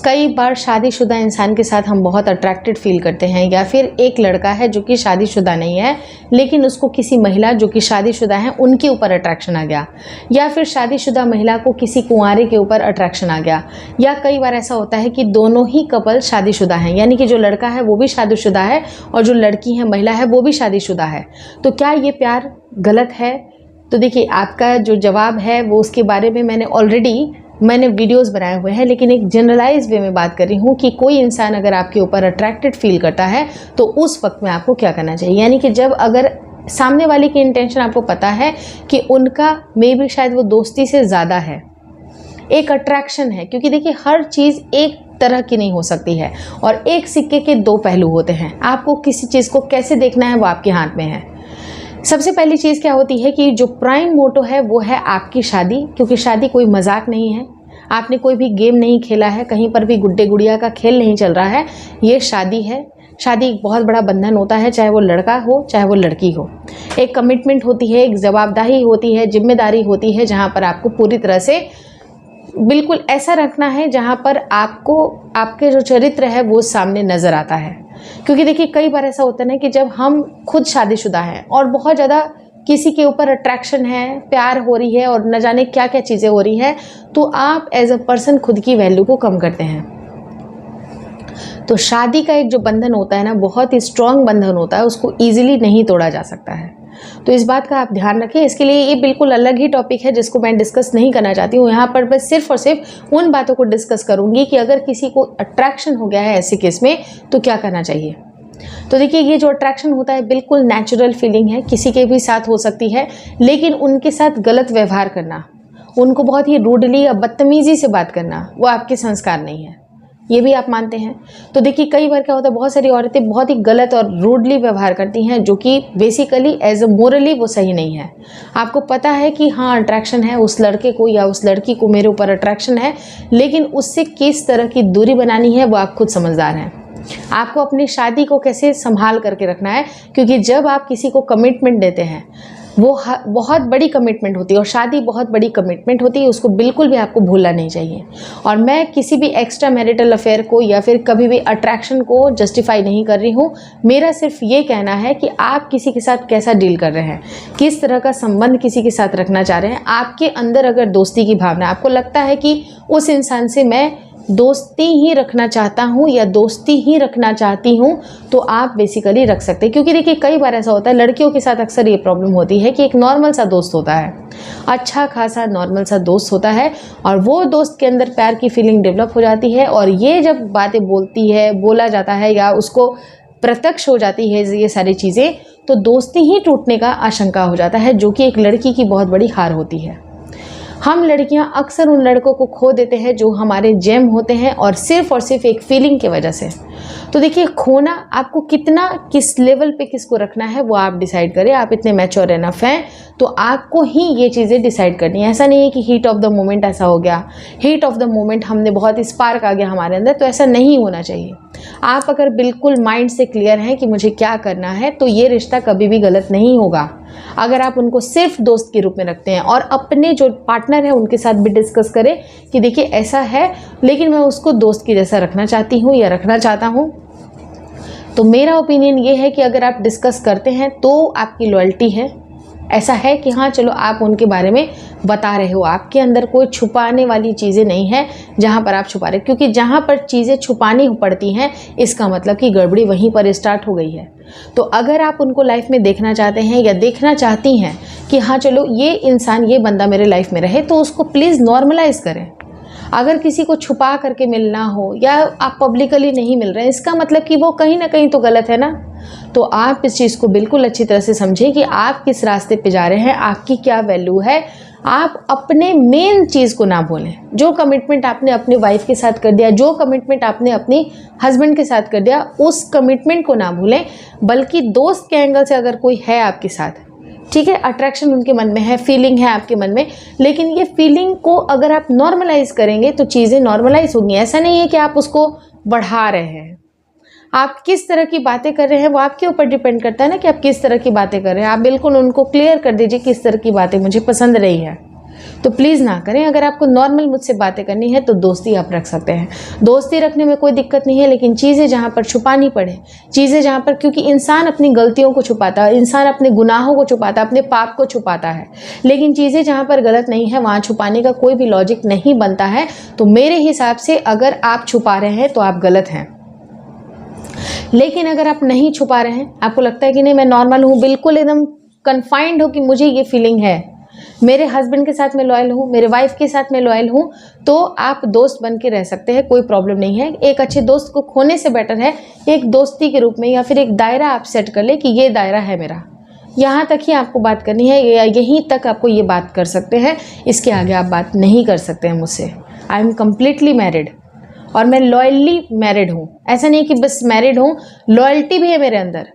कई बार शादीशुदा इंसान के साथ हम बहुत अट्रैक्टेड फील करते हैं, या फिर एक लड़का है जो कि शादीशुदा नहीं है लेकिन उसको किसी महिला जो कि शादीशुदा है उनके ऊपर अट्रैक्शन आ गया, या फिर शादीशुदा महिला को किसी कुंवारे के ऊपर अट्रैक्शन आ गया, या कई बार ऐसा होता है कि दोनों ही कपल शादीशुदा हैं, यानी कि जो लड़का है वो भी शादीशुदा है और जो लड़की है महिला है वो भी शादीशुदा है। तो क्या ये प्यार गलत है? तो देखिए, आपका जो जवाब है वो उसके बारे में मैंने वीडियोस बनाए हुए हैं, लेकिन एक जनरलाइज वे में बात कर रही हूँ कि कोई इंसान अगर आपके ऊपर अट्रैक्टेड फील करता है तो उस वक्त में आपको क्या करना चाहिए। यानी कि जब अगर सामने वाले की इंटेंशन आपको पता है कि उनका मे बी शायद वो दोस्ती से ज़्यादा है, एक अट्रैक्शन है, क्योंकि देखिए हर चीज़ एक तरह की नहीं हो सकती है और एक सिक्के के दो पहलू होते हैं। आपको किसी चीज़ को कैसे देखना है वो आपके हाथ में है। सबसे पहली चीज़ क्या होती है कि जो प्राइम मोटो है वो है आपकी शादी, क्योंकि शादी कोई मजाक नहीं है। आपने कोई भी गेम नहीं खेला है, कहीं पर भी गुड्डे गुड़िया का खेल नहीं चल रहा है, ये शादी है। शादी एक बहुत बड़ा बंधन होता है, चाहे वो लड़का हो चाहे वो लड़की हो। एक कमिटमेंट होती है, एक जवाबदारी होती है, जिम्मेदारी होती है, जहाँ पर आपको पूरी तरह से बिल्कुल ऐसा रखना है जहाँ पर आपको आपके जो चरित्र है वो सामने नज़र आता है। क्योंकि देखिए कई बार ऐसा होता है ना कि जब हम खुद शादीशुदा हैं और बहुत ज़्यादा किसी के ऊपर अट्रैक्शन है, प्यार हो रही है और न जाने क्या क्या चीज़ें हो रही हैं, तो आप एज अ पर्सन खुद की वैल्यू को कम करते हैं। तो शादी का एक जो बंधन होता है ना, बहुत ही स्ट्रॉन्ग बंधन होता है, उसको ईजिली नहीं तोड़ा जा सकता है। तो इस बात का आप ध्यान रखें। इसके लिए ये बिल्कुल अलग ही टॉपिक है जिसको मैं डिस्कस नहीं करना चाहती हूँ। यहाँ पर मैं सिर्फ और सिर्फ उन बातों को डिस्कस करूँगी कि अगर किसी को अट्रैक्शन हो गया है ऐसे केस में तो क्या करना चाहिए। तो देखिए, ये जो अट्रैक्शन होता है बिल्कुल नेचुरल फीलिंग है, किसी के भी साथ हो सकती है, लेकिन उनके साथ गलत व्यवहार करना, उनको बहुत ही रूडली या बदतमीज़ी से बात करना, वो आपके संस्कार नहीं है, ये भी आप मानते हैं। तो देखिए कई बार क्या होता है, बहुत सारी औरतें बहुत ही गलत और रूडली व्यवहार करती हैं, जो कि बेसिकली एज अ मोरली वो सही नहीं है। आपको पता है कि हाँ अट्रैक्शन है उस लड़के को या उस लड़की को, मेरे ऊपर अट्रैक्शन है, लेकिन उससे किस तरह की दूरी बनानी है वो आप खुद समझदार हैं। आपको अपनी शादी को कैसे संभाल करके रखना है, क्योंकि जब आप किसी को कमिटमेंट देते हैं वो बहुत बड़ी कमिटमेंट होती है और शादी बहुत बड़ी कमिटमेंट होती है, उसको बिल्कुल भी आपको भूलना नहीं चाहिए। और मैं किसी भी एक्स्ट्रा मैरिटल अफेयर को या फिर कभी भी अट्रैक्शन को जस्टिफाई नहीं कर रही हूँ। मेरा सिर्फ ये कहना है कि आप किसी के साथ कैसा डील कर रहे हैं, किस तरह का संबंध किसी के साथ रखना चाह रहे हैं। आपके अंदर अगर दोस्ती की भावना, आपको लगता है कि उस इंसान से मैं दोस्ती ही रखना चाहता हूँ या दोस्ती ही रखना चाहती हूँ, तो आप बेसिकली रख सकते हैं। क्योंकि देखिए कई बार ऐसा होता है, लड़कियों के साथ अक्सर ये प्रॉब्लम होती है कि एक नॉर्मल सा दोस्त होता है, अच्छा खासा नॉर्मल सा दोस्त होता है, और वो दोस्त के अंदर प्यार की फीलिंग डेवलप हो जाती है, और ये जब बातें बोला जाता है या उसको प्रत्यक्ष हो जाती है ये सारी चीज़ें, तो दोस्ती ही टूटने का आशंका हो जाता है, जो कि एक लड़की की बहुत बड़ी हार होती है। हम लड़कियां अक्सर उन लड़कों को खो देते हैं जो हमारे जेम होते हैं, और सिर्फ एक फीलिंग की वजह से। तो देखिए, खोना आपको कितना, किस लेवल पे किसको रखना है वो आप डिसाइड करें। आप इतने मैच्योर एनफ हैं तो आपको ही ये चीज़ें डिसाइड करनी है। ऐसा नहीं है कि हीट ऑफ द मोमेंट ऐसा हो गया, हीट ऑफ द मोमेंट हमने बहुत स्पार्क आ गया हमारे अंदर, तो ऐसा नहीं होना चाहिए। आप अगर बिल्कुल माइंड से क्लियर हैं कि मुझे क्या करना है, तो ये रिश्ता कभी भी गलत नहीं होगा। अगर आप उनको सिर्फ दोस्त के रूप में रखते हैं और अपने जो पार्टनर है उनके साथ भी डिस्कस करें कि देखिए ऐसा है, लेकिन मैं उसको दोस्त की जैसा रखना चाहती हूँ या रखना चाहता हूँ, तो मेरा ओपिनियन ये है कि अगर आप डिस्कस करते हैं तो आपकी लॉयल्टी है। ऐसा है कि हाँ चलो आप उनके बारे में बता रहे हो, आपके अंदर कोई छुपाने वाली चीज़ें नहीं है जहाँ पर आप छुपा रहे, क्योंकि जहाँ पर चीज़ें छुपानी पड़ती हैं इसका मतलब कि गड़बड़ी वहीं पर स्टार्ट हो गई है। तो अगर आप उनको लाइफ में देखना चाहते हैं या देखना चाहती हैं कि हाँ चलो ये इंसान, ये बंदा मेरे लाइफ में रहे, तो उसको प्लीज़ नॉर्मलाइज करें। अगर किसी को छुपा करके मिलना हो या आप पब्लिकली नहीं मिल रहे हैं, इसका मतलब कि वो कहीं ना कहीं तो गलत है ना। तो आप इस चीज़ को बिल्कुल अच्छी तरह से समझें कि आप किस रास्ते पे जा रहे हैं, आपकी क्या वैल्यू है। आप अपने मेन चीज़ को ना भूलें। जो कमिटमेंट आपने अपनी वाइफ के साथ कर दिया, जो कमिटमेंट आपने अपनी हस्बैंड के साथ कर दिया, उस कमिटमेंट को ना भूलें। बल्कि दोस्त के एंगल से अगर कोई है आपके साथ, ठीक है, अट्रैक्शन उनके मन में है, फीलिंग है आपके मन में, लेकिन ये फीलिंग को अगर आप नॉर्मलाइज करेंगे तो चीज़ें नॉर्मलाइज होंगी। ऐसा नहीं है कि आप उसको बढ़ा रहे हैं। आप किस तरह की बातें कर रहे हैं वो आपके ऊपर डिपेंड करता है ना, कि आप किस तरह की बातें कर रहे हैं। आप बिल्कुल उनको क्लियर कर दीजिए किस तरह की बातें मुझे पसंद नहीं है। तो प्लीज़ ना करें। अगर आपको नॉर्मल मुझसे बातें करनी है तो दोस्ती आप रख सकते हैं, दोस्ती रखने में कोई दिक्कत नहीं है। लेकिन चीज़ें जहाँ पर छुपानी पड़े, चीज़ें जहाँ पर, क्योंकि इंसान अपनी गलतियों को छुपाता है, इंसान अपने गुनाहों को छुपाता है, अपने पाप को छुपाता है, लेकिन चीज़ें जहाँ पर गलत नहीं है वहाँ छुपाने का कोई भी लॉजिक नहीं बनता है। तो मेरे हिसाब से अगर आप छुपा रहे हैं तो आप गलत हैं। लेकिन अगर आप नहीं छुपा रहे हैं, आपको लगता है कि नहीं मैं नॉर्मल हूँ, बिल्कुल एकदम कन्फाइंड हो कि मुझे ये फीलिंग है, मेरे हस्बैंड के साथ मैं लॉयल हूँ, मेरे वाइफ के साथ मैं लॉयल हूँ, तो आप दोस्त बन के रह सकते हैं, कोई प्रॉब्लम नहीं है। एक अच्छे दोस्त को खोने से बेटर है एक दोस्ती के रूप में या फिर एक दायरा आप सेट कर ले कि ये दायरा है मेरा, यहाँ तक ही आपको बात करनी है, या यहीं तक आपको ये बात कर सकते हैं, इसके आगे आप बात नहीं कर सकते हैं मुझसे। आई एम कम्प्लीटली मैरिड और मैं लॉयली मैरिड हूँ, ऐसा नहीं कि बस मैरिड हूँ, लॉयल्टी भी है मेरे अंदर।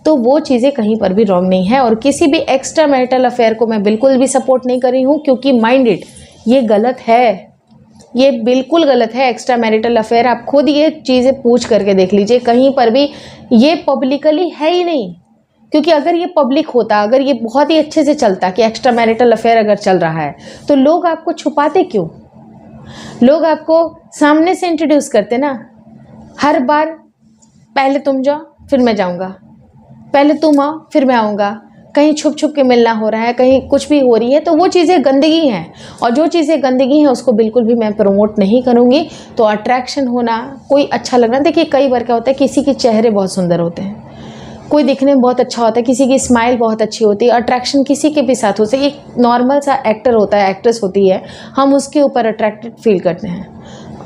तो वो चीज़ें कहीं पर भी रॉन्ग नहीं है। और किसी भी एक्स्ट्रा मैरिटल अफेयर को मैं बिल्कुल भी सपोर्ट नहीं कर रही हूँ, क्योंकि माइंड इट, ये गलत है, ये बिल्कुल गलत है एक्स्ट्रा मैरिटल अफेयर। आप खुद ये चीज़ें पूछ करके देख लीजिए, कहीं पर भी ये पब्लिकली है ही नहीं। क्योंकि अगर ये पब्लिक होता, अगर ये बहुत ही अच्छे से चलता कि एक्स्ट्रा मैरिटल अफेयर अगर चल रहा है, तो लोग आपको छुपाते क्यों? लोग आपको सामने से इंट्रोड्यूस करते ना, हर बार पहले तुम जाओ फिर मैं जाऊंगा, पहले तुम आओ फिर मैं आऊँगा, कहीं छुप छुप के मिलना हो रहा है, कहीं कुछ भी हो रही है, तो वो चीज़ें गंदगी हैं। और जो चीज़ें गंदगी हैं उसको बिल्कुल भी मैं प्रमोट नहीं करूँगी। तो अट्रैक्शन होना, कोई अच्छा लगना, देखिए कई बार क्या होता है, किसी के चेहरे बहुत सुंदर होते हैं, कोई दिखने में बहुत अच्छा होता है, किसी की स्माइल बहुत अच्छी होती है, अट्रैक्शन किसी के भी साथ हो सकती है। एक नॉर्मल सा एक्टर होता है, एक्ट्रेस होती है, हम उसके ऊपर अट्रैक्टेड फील करते हैं।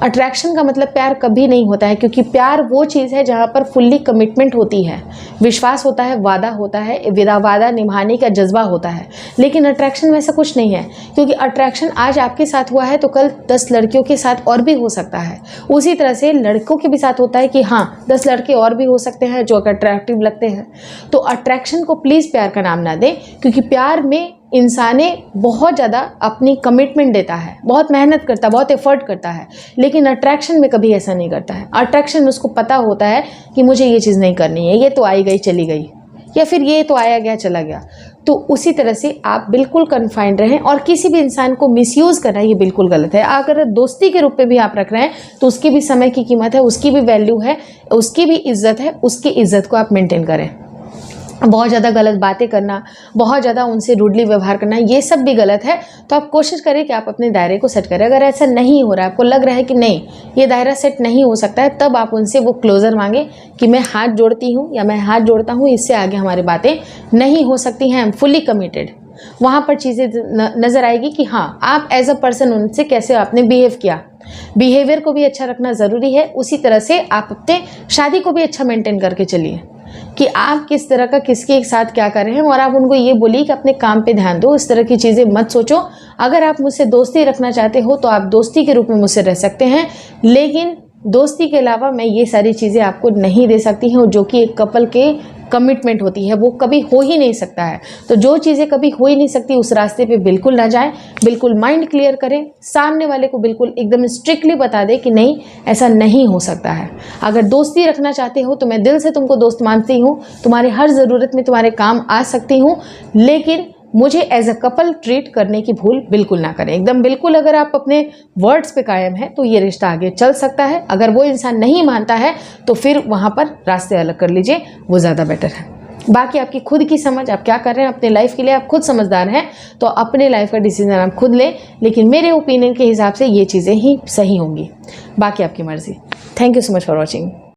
अट्रैक्शन का मतलब प्यार कभी नहीं होता है, क्योंकि प्यार वो चीज़ है जहाँ पर फुल्ली कमिटमेंट होती है, विश्वास होता है, वादा होता है, वादा निभाने का जज्बा होता है। लेकिन अट्रैक्शन में ऐसा कुछ नहीं है, क्योंकि अट्रैक्शन आज आपके साथ हुआ है तो कल 10 लड़कियों के साथ और भी हो सकता है। उसी तरह से लड़कों के भी साथ होता है कि हाँ 10 लड़के और भी हो सकते हैं जो अट्रैक्टिव लगते हैं। तो अट्रैक्शन को प्लीज़ प्यार का नाम ना दें, क्योंकि प्यार में इंसाने बहुत ज़्यादा अपनी कमिटमेंट देता है, बहुत मेहनत करता है, बहुत एफर्ट करता है। लेकिन अट्रैक्शन में कभी ऐसा नहीं करता है। अट्रैक्शन में उसको पता होता है कि मुझे ये चीज़ नहीं करनी है, ये तो आई गई चली गई, या फिर ये तो आया गया चला गया। तो उसी तरह से आप बिल्कुल कन्फाइंड रहें, और किसी भी इंसान को मिसयूज़ करना ये बिल्कुल गलत है। अगर दोस्ती के रूप में भी आप रख रहे हैं तो उसकी भी समय की कीमत है, उसकी भी वैल्यू है, उसकी भी इज्जत है, उसकी इज्जत को आप मेंटेन करें। बहुत ज़्यादा गलत बातें करना, बहुत ज़्यादा उनसे रूडली व्यवहार करना, ये सब भी गलत है। तो आप कोशिश करें कि आप अपने दायरे को सेट करें। अगर ऐसा नहीं हो रहा है, आपको लग रहा है कि नहीं ये दायरा सेट नहीं हो सकता है, तब आप उनसे वो क्लोज़र मांगें कि मैं हाथ जोड़ती हूँ या मैं हाथ जोड़ता हूँ, इससे आगे हमारी बातें नहीं हो सकती हैं, आई एम फुल्ली कमिटेड। वहाँ पर चीज़ें नज़र आएगी कि हाँ आप एज अ पर्सन उनसे कैसे आपने बिहेव किया। बिहेवियर को भी अच्छा रखना ज़रूरी है। उसी तरह से आप अपने शादी को भी अच्छा मेंटेन करके चलिए कि आप किस तरह का किसके साथ क्या कर रहे हैं, और आप उनको ये बोलिए कि अपने काम पे ध्यान दो, इस तरह की चीज़ें मत सोचो। अगर आप मुझसे दोस्ती रखना चाहते हो तो आप दोस्ती के रूप में मुझसे रह सकते हैं, लेकिन दोस्ती के अलावा मैं ये सारी चीज़ें आपको नहीं दे सकती हूँ जो कि एक कपल के कमिटमेंट होती है, वो कभी हो ही नहीं सकता है। तो जो चीज़ें कभी हो ही नहीं सकती उस रास्ते पे बिल्कुल ना जाएं। बिल्कुल माइंड क्लियर करें, सामने वाले को बिल्कुल एकदम स्ट्रिक्टली बता दें कि नहीं ऐसा नहीं हो सकता है। अगर दोस्ती रखना चाहते हो तो मैं दिल से तुमको दोस्त मानती हूँ, तुम्हारी हर ज़रूरत में तुम्हारे काम आ सकती हूँ, लेकिन मुझे एज अ कपल ट्रीट करने की भूल बिल्कुल ना करें। एकदम बिल्कुल अगर आप अपने वर्ड्स पे कायम है तो ये रिश्ता आगे चल सकता है। अगर वो इंसान नहीं मानता है तो फिर वहाँ पर रास्ते अलग कर लीजिए, वो ज़्यादा बेटर है। बाकी आपकी खुद की समझ, आप क्या कर रहे हैं अपने लाइफ के लिए, आप खुद समझदार हैं तो अपने लाइफ का डिसीजन आप खुद लें, लेकिन मेरे ओपिनियन के हिसाब से ये चीज़ें ही सही होंगी, बाकी आपकी मर्ज़ी। Thank you so much for watching.